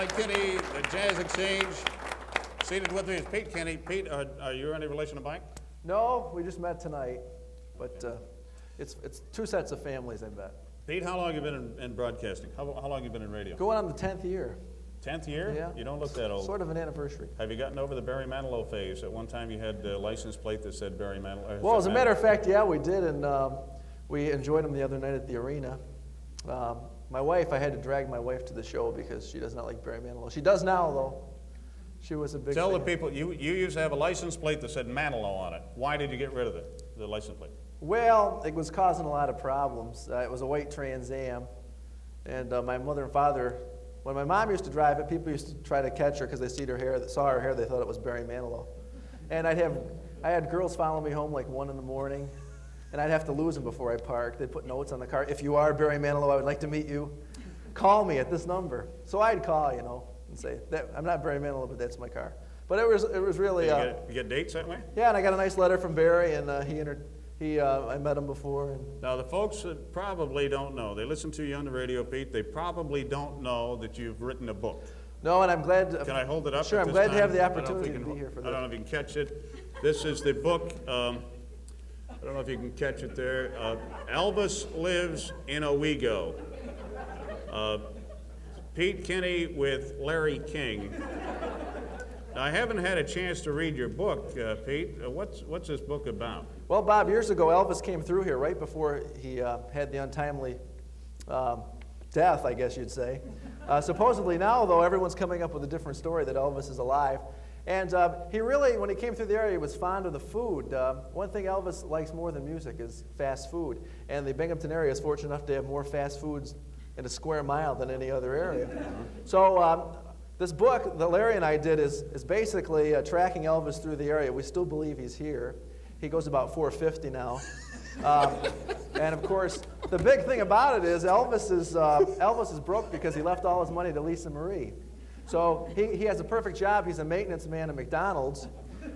Mike Kinney, the Jazz Exchange. Seated with me is Pete Kinney. Pete, are you any relation to Mike? No, we just met tonight, but it's two sets of families, I bet. Pete, how long have you been in broadcasting? How long have you been in radio? Going on the 10th year. 10th year? Yeah. You don't look that old. Sort of an anniversary. Have you gotten over the Barry Manilow phase? At one time you had a license plate that said Barry Manilow. Well, as a matter of fact, yeah, we did, and we enjoyed him the other night at the arena. My wife, I had to drag my wife to the show because she does not like Barry Manilow. She does now, though. She was a big Tell fan. the people, you used to have a license plate that said Manilow on it. Why did you get rid of the license plate? Well, it was causing a lot of problems. It was a white Trans Am, and my mother and father, when my mom used to drive it, people used to try to catch her because they saw her hair, they thought it was Barry Manilow. And I had girls follow me home like 1 in the morning, and I'd have to lose them before I parked. They'd put notes on the car. If you are Barry Manilow, I would like to meet you. Call me at this number. So I'd call, and say, I'm not Barry Manilow, but that's my car. But it was really. You get dates that way? Yeah, and I got a nice letter from Barry, and I met him before. And Now, the folks that probably don't know, they listen to you on the radio, Pete, they probably don't know that you've written a book. No, and I'm glad. Can I hold it up? Sure, at I'm this glad time? to have the I don't know if opportunity you to can- be here for I don't this. know if you can catch it. This is the book, I don't know if you can catch it there. Elvis Lives in Owego. Pete Kinney with Larry King. Now, I haven't had a chance to read your book, Pete. What's this book about? Well, Bob, years ago, Elvis came through here right before he had the untimely death, I guess you'd say. Supposedly now, though, everyone's coming up with a different story that Elvis is alive. And he really, when he came through the area, he was fond of the food. One thing Elvis likes more than music is fast food. And the Binghamton area is fortunate enough to have more fast foods in a square mile than any other area. So this book that Larry and I did is basically tracking Elvis through the area. We still believe he's here. He goes about 450 now. And of course, the big thing about it is Elvis is broke because he left all his money to Lisa Marie. So he has a perfect job. He's a maintenance man at McDonald's.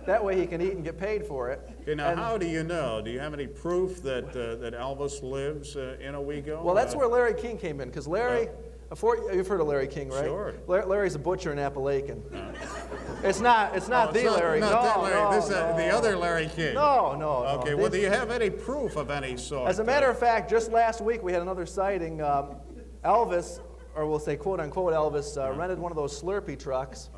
That way he can eat and get paid for it. Okay, now how do you know? Do you have any proof that Elvis lives in Owego? Well, that's where Larry King came in, because Larry, you've heard of Larry King, right? Sure. Larry's a butcher in Appalachian. It's not the Larry. Not that No, Larry. no, This, no. the other Larry King. No. Okay, well, do you have any proof of any sort? As a matter of fact, just last week we had another sighting. Elvis, or we'll say quote unquote Elvis, rented one of those Slurpee trucks,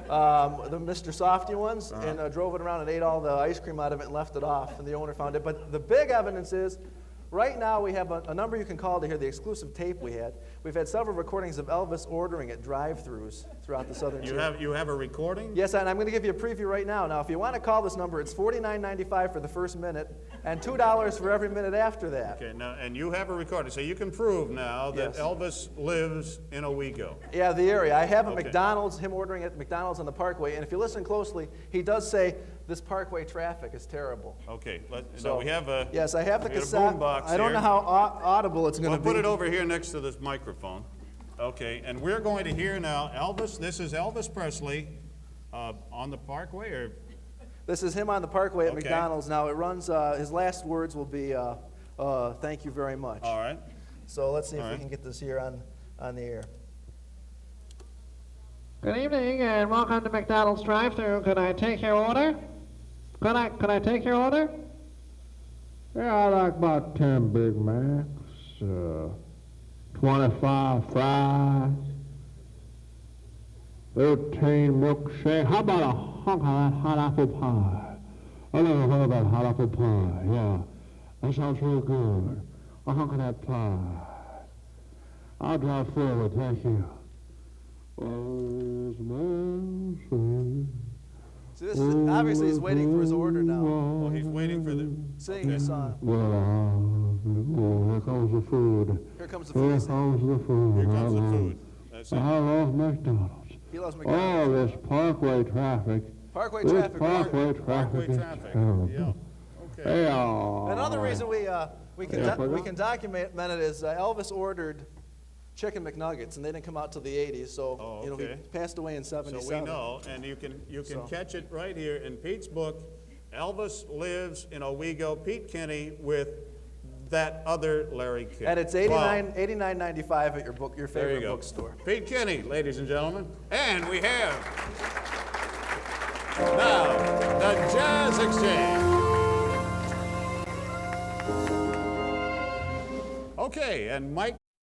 the Mr. Softy ones, and drove it around and ate all the ice cream out of it and left it off, and the owner found it. But the big evidence is, right now we have a number you can call to hear the exclusive tape we had. We've had several recordings of Elvis ordering at drive-thrus throughout the southern tier. You have a recording? Yes, and I'm going to give you a preview right now. Now, if you want to call this number, it's $49.95 for the first minute and $2 for every minute after that. Okay, now, and you have a recording, so you can prove now that Yes. Elvis lives in Owego. Yeah, the area. I have a Okay. McDonald's, him ordering at McDonald's on the Parkway, and if you listen closely, he does say, this Parkway traffic is terrible. Okay, So, now we have a yes, I have the we got a cassette. boombox I don't here. know how audible it's going We'll to be. put it over here next to this microphone. Okay, and we're going to hear now Elvis. This is Elvis Presley on the Parkway, or This is him on the Parkway at Okay. McDonald's. Now, it runs, his last words will be, thank you very much. all right. So let's see if All we right. can get this here on the air. Good evening and welcome to McDonald's drive-thru. Could I take your order? Could I take your order? Yeah, I like about 10 Big Macs, 25 fries, 13 milkshakes. How about a hunk of that hot apple pie? I never heard of that hot apple pie, yeah. That sounds real good. A hunk of that pie. I'll drive forward, thank you. See, this is, obviously he's waiting for his order now. Oh, he's waiting for the. Singing the song. Well, here comes the food. Here comes the Here food. comes the food. Here comes the food. That's it. I love McDonald's. He loves Oh, McDonald's. this Parkway traffic. Parkway This traffic. Parkway traffic Parkway is traffic. terrible. Yeah. Okay. Yeah. Another reason we can Yeah, we can document it is Elvis ordered chicken McNuggets, and they didn't come out till the 80s. So Oh, he okay. passed away in So '77. we know, and you can So. catch it right here in Pete's book, Elvis Lives in Owego. Pete Kinney with that other Larry King. And it's Wow. $89.95 at your There you favorite go. bookstore. Pete Kinney, ladies and gentlemen. And we have now the Jazz Exchange. Okay, and Mike.